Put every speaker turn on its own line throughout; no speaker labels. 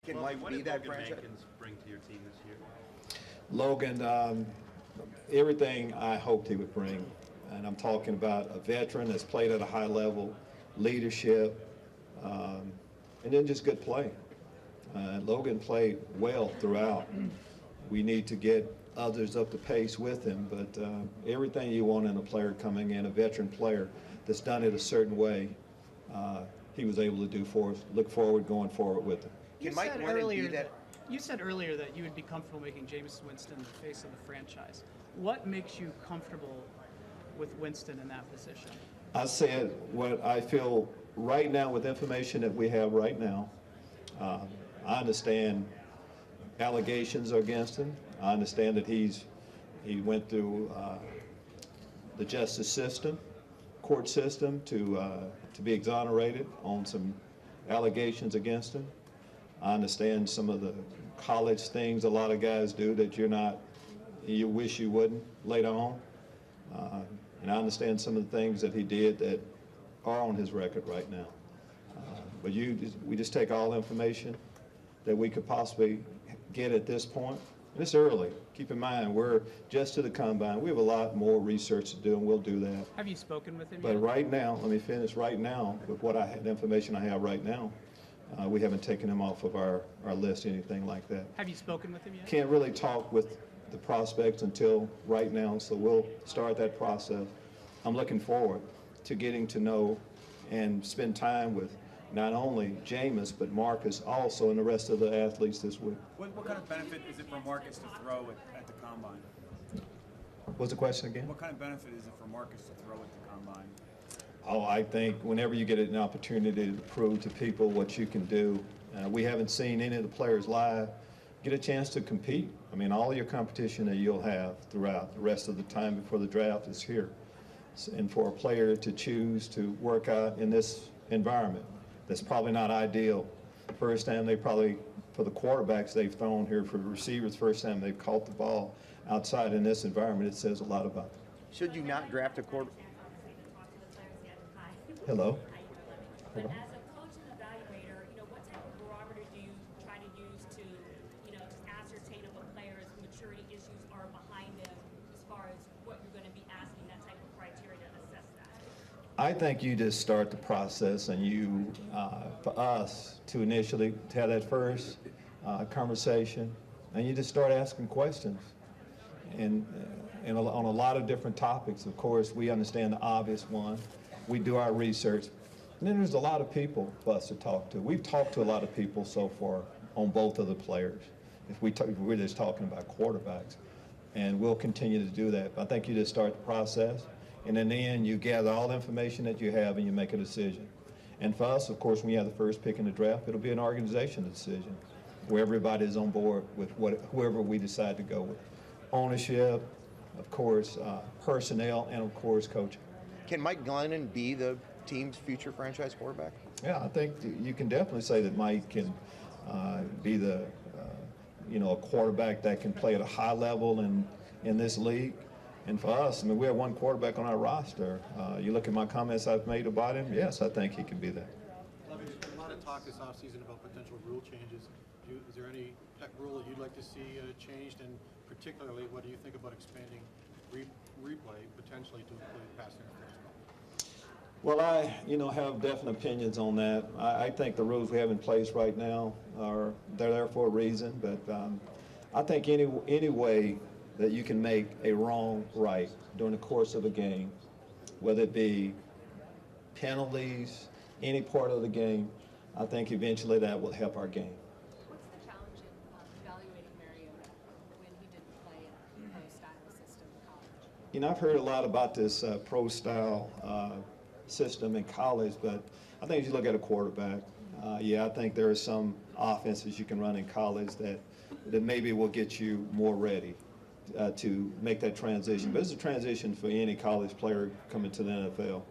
Can
Well,
Mike
what
be
did
that
Logan
franchise?
Mankins bring to your team this year?
Logan, everything I hoped he would bring. And I'm talking about a veteran that's played at a high level, leadership, and then just good play. Logan played well throughout. We need to get others up to pace with him, but everything you want in a player coming in, a veteran player that's done it a certain way, he was able to do for us. Look forward going forward with him.
Can Mike Glennon be that?
You said earlier that you would be comfortable making Jameis Winston the face of the franchise. What makes you comfortable with Winston in that position?
I said what I feel right now with information that we have right now. I understand allegations are against him. I understand that he went through the justice system, court system to be exonerated on some allegations against him. I understand some of the college things a lot of guys do that you wish you wouldn't later on. And I understand some of the things that he did that are on his record right now. But we just take all the information that we could possibly get at this point. And it's early. Keep in mind, we're just to the combine. We have a lot more research to do, and we'll do that.
Have you spoken with him
But
yet?
right now, let me finish. Right now, with the information I have right now, we haven't taken him off of our list, anything like that.
Have you spoken with him yet?
Can't really talk with the prospects until right now, so we'll start that process. I'm looking forward to getting to know and spend time with not only Jameis, but Marcus also, and the rest of the athletes this week.
What kind of benefit is it for Marcus to throw at the combine?
What's the question again?
What kind of benefit is it for Marcus to throw at the combine?
Oh, I think whenever you get an opportunity to prove to people what you can do, we haven't seen any of the players live, get a chance to compete. I mean, all your competition that you'll have throughout the rest of the time before the draft is here. And for a player to choose to work out in this environment, that's probably not ideal. First time for the quarterbacks they've thrown here, for the receivers, first time they've caught the ball outside in this environment, it says a lot about them.
Should you not draft a quarterback?
Hello?
But as a coach and evaluator, what type of barometer do you try to use to, just ascertain if a player's maturity issues are behind them as far as what you're going to be asking, that type of criteria to assess that?
I think you just start the process, and for us to initially have that first conversation, and you just start asking questions. And on a lot of different topics, of course, we understand the obvious one. We do our research. And then there's a lot of people for us to talk to. We've talked to a lot of people so far on both of the players. If we're just talking about quarterbacks. And we'll continue to do that. I think you just start the process. And in the end, you gather all the information that you have and you make a decision. And for us, of course, when you have the first pick in the draft, it'll be an organizational decision where everybody is on board with whoever we decide to go with. Ownership, of course, personnel, and of course, coaching.
Can Mike Glennon be the team's future franchise quarterback?
Yeah, I think you can definitely say that Mike can be a quarterback that can play at a high level in this league. And for us, I mean, we have one quarterback on our roster. You look at my comments I've made about him, yes, I think he can be that.
Lovie, there's been a lot of talk this offseason about potential rule changes. Is there any pet rule that you'd like to see changed? And particularly, what do you think about expanding replay potentially to include pass interference calls?
Well, I have definite opinions on that. I think the rules we have in place right now they're there for a reason. But I think any way that you can make a wrong right during the course of a game, whether it be penalties, any part of the game, I think eventually that will help our game.
What's the challenge in evaluating Mariota when he didn't play in a pro-style system in college?
I've heard a lot about this pro-style system in college, but I think if you look at a quarterback, I think there are some offenses you can run in college that maybe will get you more ready to make that transition. But it's a transition for any college player coming to the NFL.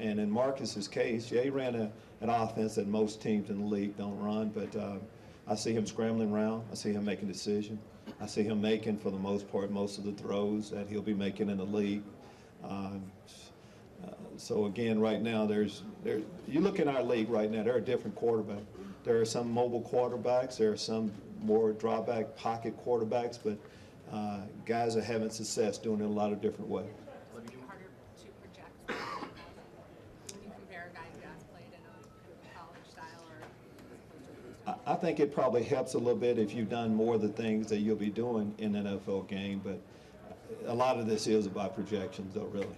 And in Marcus's case, he ran an offense that most teams in the league don't run, but I see him scrambling around. I see him making decisions. I see him making, for the most part, most of the throws that he'll be making in the league. So again, right now, you look in our league right now, there are different quarterbacks. There are some mobile quarterbacks. There are some more drawback pocket quarterbacks, but guys are having success doing it a lot of different ways.
It's harder to project when you compare a guy who has played in a college style or as opposed to
I think it probably helps a little bit if you've done more of the things that you'll be doing in an NFL game, but a lot of this is about projections, though, really.
Do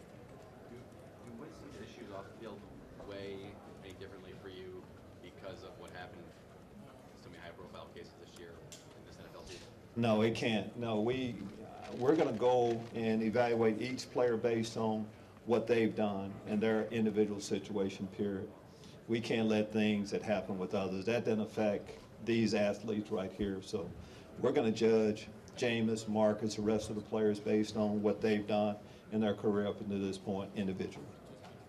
Winston's issues off the field weigh any differently for you because of what happened, so many high-profile cases this year in this NFL season?
No, it can't. No, we're going to go and evaluate each player based on what they've done and their individual situation, period. We can't let things that happen with others. That doesn't affect these athletes right here. So we're going to judge Jameis, Marcus, the rest of the players based on what they've done in their career up until this point individually.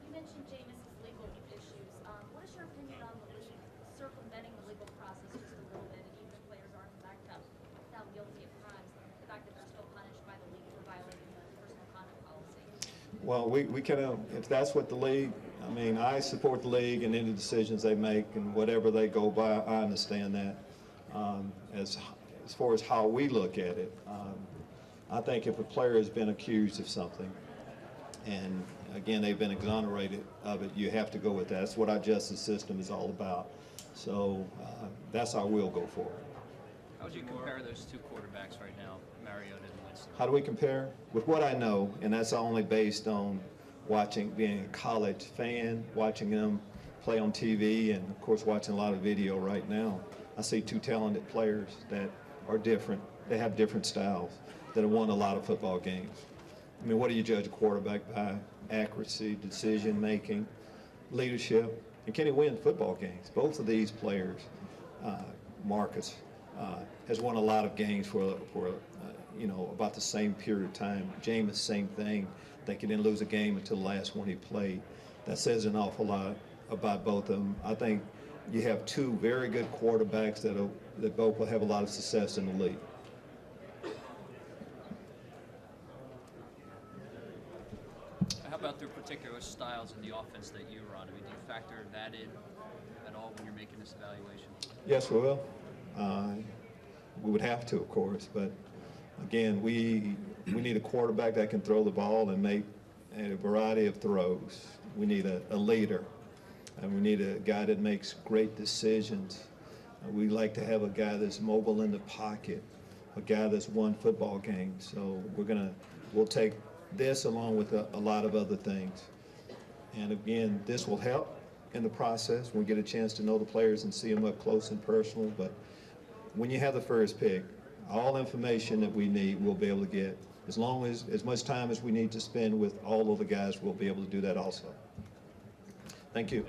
You mentioned Jameis's legal issues. What is your opinion on the league circumventing the legal process just a little bit, and even if players are in fact found guilty of crimes, the fact that they're still punished by the league for violating the personal conduct policy?
Well, we kind of, if that's what the league, I mean, I support the league and any decisions they make and whatever they go by, I understand that. As far as how we look at it, I think if a player has been accused of something, and again, they've been exonerated of it, you have to go with that. That's what our justice system is all about. So that's how we'll go forward.
How would you compare those two quarterbacks right now, Mariota and Winston?
How do we compare? With what I know, and that's only based on being a college fan, watching them play on TV, and of course watching a lot of video right now. I see two talented players that are different. They have different styles that have won a lot of football games. I mean, what do you judge a quarterback by? Accuracy, decision making, leadership, and can he win football games? Both of these players, Marcus has won a lot of games for about the same period of time. Jameis, same thing. I think he didn't lose a game until the last one he played. That says an awful lot about both of them. I think you have two very good quarterbacks that both will have a lot of success in the league.
How about their particular styles in the offense that you run? I mean, do you factor that in at all when you're making this evaluation?
Yes, we will. We would have to, of course, but again, we need a quarterback that can throw the ball and make a variety of throws. We need a leader, and we need a guy that makes great decisions. We like to have a guy that's mobile in the pocket, a guy that's won football games. So we'll take this along with a lot of other things. And again, this will help in the process. We'll get a chance to know the players and see them up close and personal. But when you have the first pick, all information that we need we'll be able to get. As much time as we need to spend with all of the guys, we'll be able to do that also. Thank you.